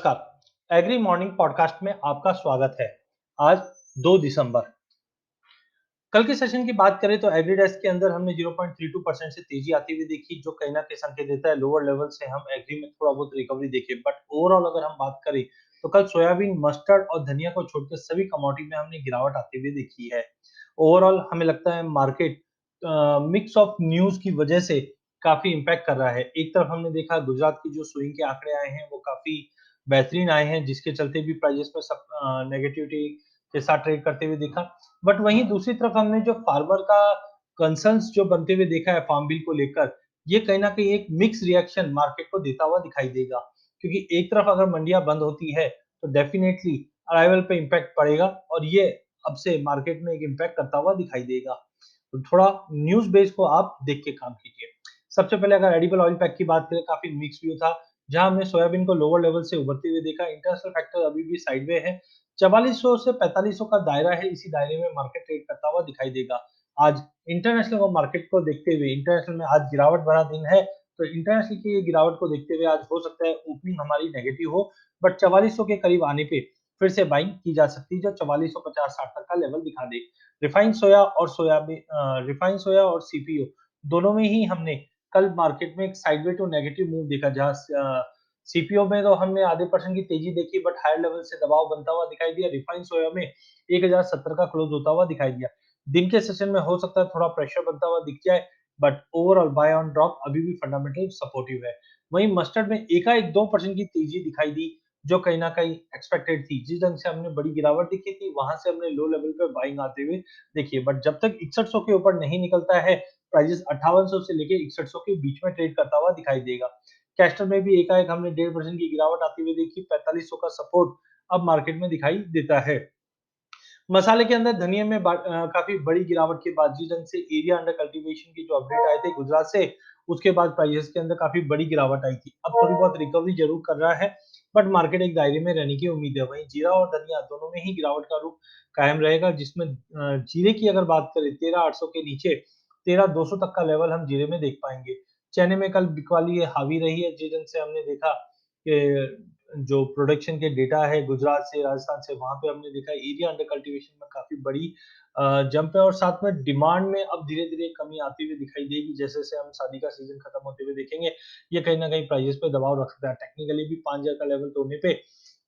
नमस्कार। Agree morning podcast में आपका स्वागत है। आज 2 दिसंबर। कल के सेशन की बात करें तो एग्रीडेस्क के अंदर हमने 0.32% से तेजी आती हुई देखी, जो कहीं ना कहीं संकेत देता है लोअर लेवल से हम एग्री में थोड़ा बहुत रिकवरी देखे। बट ओवरऑल अगर हम बात करें तो कल सोयाबीन, मस्टर्ड और धनिया को छोड़कर सभी कमोडिटी में हमने गिरावट आती हुई देखी है। ओवरऑल हमें लगता है मार्केट मिक्स ऑफ न्यूज की वजह से काफी इम्पैक्ट कर रहा है। एक तरफ हमने देखा गुजरात की जो स्विंग के आंकड़े आए हैं वो काफी बेहतरीन आए हैं, जिसके चलते भी प्राइजेस में सब नेगेटिविटी के साथ ट्रेड करते हुए देखा। बट वहीं दूसरी तरफ हमने जो फार्मर का कंसर्न्स जो बनते हुए देखा है फार्म बिल को लेकर, ये कहीं न कहीं एक मिक्स रिएक्शन मार्केट को देता हुआ दिखाई देगा। क्योंकि एक तरफ अगर मंडियाँ बंद होती है, तो डेफिनिटली अराइवल पे इम्पैक्ट पड़ेगा और ये अब से मार्केट में एक इम्पैक्ट करता हुआ दिखाई देगा। तो थोड़ा न्यूज़ बेस को आप देख के काम कीजिए। सबसे पहले अगर एडिबल ऑयल पैक की बात करें, काफ़ी मिक्स व्यू था, जहाँ हमने सोयाबीन को लोअर लेवल से उभरते हुए देखा। इंटरनेशनल फैक्टर अभी भी साइडवे है। 4400 से 4500 का दायरा है, इसी दायरे में मार्केट ट्रेड करता हुआ दिखाई देगा। आज इंटरनेशनल मार्केट को देखते हुए, इंटरनेशनल में आज गिरावट भरा दिन है, तो इंटरनेशनल की ये गिरावट को देखते हुए आज हो सकता है ओपनिंग हमारी नेगेटिव हो, बट 4400 के करीब आने पे फिर से बाइंग की जा सकती है, जो 4450-60 तक का लेवल दिखा दे। रिफाइंड सोया और सीपीओ दोनों में ही हमने कल मार्केट में एक साइडवे टू नेगेटिव मूव देखा, जहाँ सीपीओ में तो हमने आधे परसेंट की तेजी देखी, बट हायर लेवल से दबाव बनता हुआ दिखाई दिया। रिफाइंड सोया में 1070 का क्लोज होता हुआ दिखाई दिया। दिन के सेशन में हो सकता है थोड़ा प्रेशर बनता हुआ दिख जाए, बट ओवरऑल बाय ऑन ड्रॉप अभी भी फंडामेंटल सपोर्टिव है। वहीं मस्टर्ड में एकाएक 2% की तेजी दिखाई दी, जो कहीं न कहीं एक्सपेक्टेड थी। जिस ढंग से हमने बड़ी गिरावट देखी थी, वहाँ से हमने लो लेवल पे बाइंग आते हुए देखी है। बट जब तक 6100 के ऊपर नहीं निकलता है, प्राइसेस 5800 से लेके 6100 के बीच में ट्रेड करता हुआ दिखाई देगा। कैस्टर में भी एकाएक हमने 1.5% की गिरावट आती हुई देखी। 4500 का सपोर्ट अब मार्केट में दिखाई देता है। मसाले के अंदर धनिया में काफ़ी बड़ी गिरावट के बाद, जिस ढंग से एरिया अंडर कल्टीवेशन की जो अपडेट आए थे गुजरात से, उसके बाद प्राइसेस के अंदर काफ़ी बड़ी गिरावट आई थी। अब थोड़ी बहुत रिकवरी ज़रूर कर रहा है, बट मार्केट एक दायरे में रहने की उम्मीद है। वहीं जीरा और धनिया दोनों में ही गिरावट का रुख कायम रहेगा, जिसमें जीरे की अगर बात करें 13,800 के नीचे 13,200 तक का लेवल हम जीरे में देख पाएँगे। चने में कल बिकवाली हावी रही है, जिस ढंग से हमने देखा कि जो प्रोडक्शन के डेटा है गुजरात से, राजस्थान से, वहाँ पे हमने देखा एरिया अंडर कल्टीवेशन में काफ़ी बड़ी जंप है और साथ में डिमांड में अब धीरे-धीरे कमी आती हुई दिखाई देगी। जैसे-जैसे हम शादी का सीज़न खत्म होते हुए देखेंगे, ये कहीं न कहीं प्राइसेज़ पे दबाव रख सकता है। टेक्निकली भी 5,000 का लेवल तोड़ने पे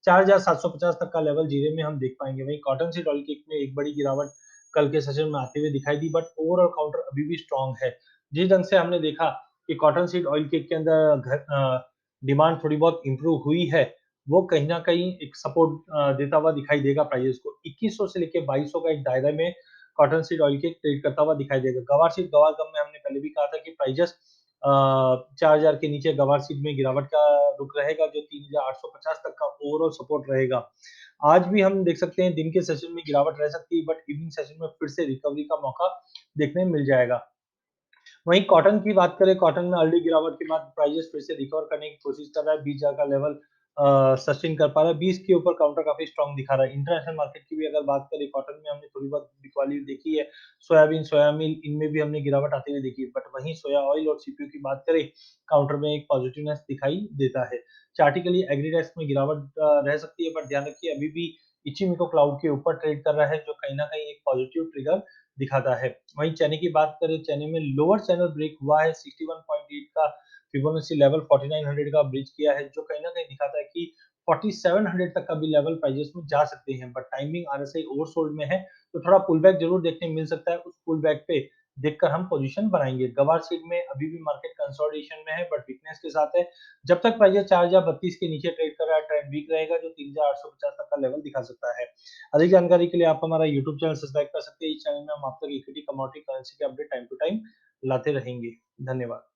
4,750 तक का लेवल जीरे में हम देख पाएँगे। वहीं कॉटन सीड ऑयल केक में एक बड़ी गिरावट कल के सेशन में आते हुए दिखाई दी, बट ओवरऑल काउंटर अभी भी स्ट्रॉन्ग है। जिस ढंग से हमने देखा कि कॉटन सीड ऑयल केक के अंदर डिमांड थोड़ी बहुत इम्प्रूव हुई है, वो कहीं न कहीं एक सपोर्ट देता हुआ दिखाई देगा प्राइसेज़ को। 2100 से लेके 2200 का एक दायरे में cotton seed oil cake trade करता हुआ दिखाई देगा। गवार सीड, गवार गम में हमने पहले भी कहा था कि प्राइसेज़ 4000 के नीचे गवार सीड में गिरावट का रुख रहेगा, जो 3850 तक का ओवरऑल सपोर्ट रहेगा। आज भी हम देख सकते हैं दिन के सेशन में गिरावट रह सकती है, बट इवनिंग सेशन में फिर से रिकवरी का मौका देखने मिल जाएगा। वहीं कॉटन की बात करें, कॉटन में अर्ली गिरावट के बाद प्राइसेस फिर से रिकवर करने की कोशिश कर रहा है। 20,000 का लेवल सस्टेन कर पा रहा है। 20 के ऊपर काउंटर काफ़ी स्ट्रॉन्ग दिखा रहा है। इंटरनेशनल मार्केट की भी अगर बात करें, कॉटन में हमने थोड़ी बहुत बिकवाली देखी है। सोयाबीन, सोया मिल, इनमें भी हमने गिरावट आती हुई देखी है। बट वहीं सोया ऑयल और सीपीओ की बात करें, काउंटर में एक पॉजिटिवनेस दिखाई देता है। चार्टिकली एग्रीडेस्क में गिरावट रह सकती है, बट ध्यान रखिए अभी भी इचिमिको क्लाउड के ऊपर ट्रेड कर रहा है, जो कहीं न कहीं एक पॉजिटिव ट्रिगर दिखाता है। वहीं चने की बात करें, चने में लोअर चैनल ब्रेक हुआ है। 61.8 का फिबोनाची लेवल 4900 का ब्रीच किया है, जो कहीं न कहीं दिखाता है कि 4700 तक का भी लेवल प्राइसेस में जा सकते हैं, बट टाइमिंग आरएसआई ओवरसोल्ड में है, तो थोड़ा पुल बैक ज़रूर देखने मिल सकता है। उस पुल बैक पे देखकर हम पोजीशन बनाएँगे। गवार सीड में अभी भी मार्केट कंसोलिडेशन में है, बट वीकनेस के साथ है। जब तक प्राइस 4032 के नीचे ट्रेड कर रहा है, ट्रेंड वीक रहेगा, जो 3850 तक का लेवल दिखा सकता है। अधिक जानकारी के लिए आप हमारा यूट्यूब चैनल सब्सक्राइब कर सकते हैं। इस चैनल में हम आप तक इक्विटी, कमोडिटी, करेंसी के अपडेट टाइम टू टाइम लाते रहेंगे। धन्यवाद।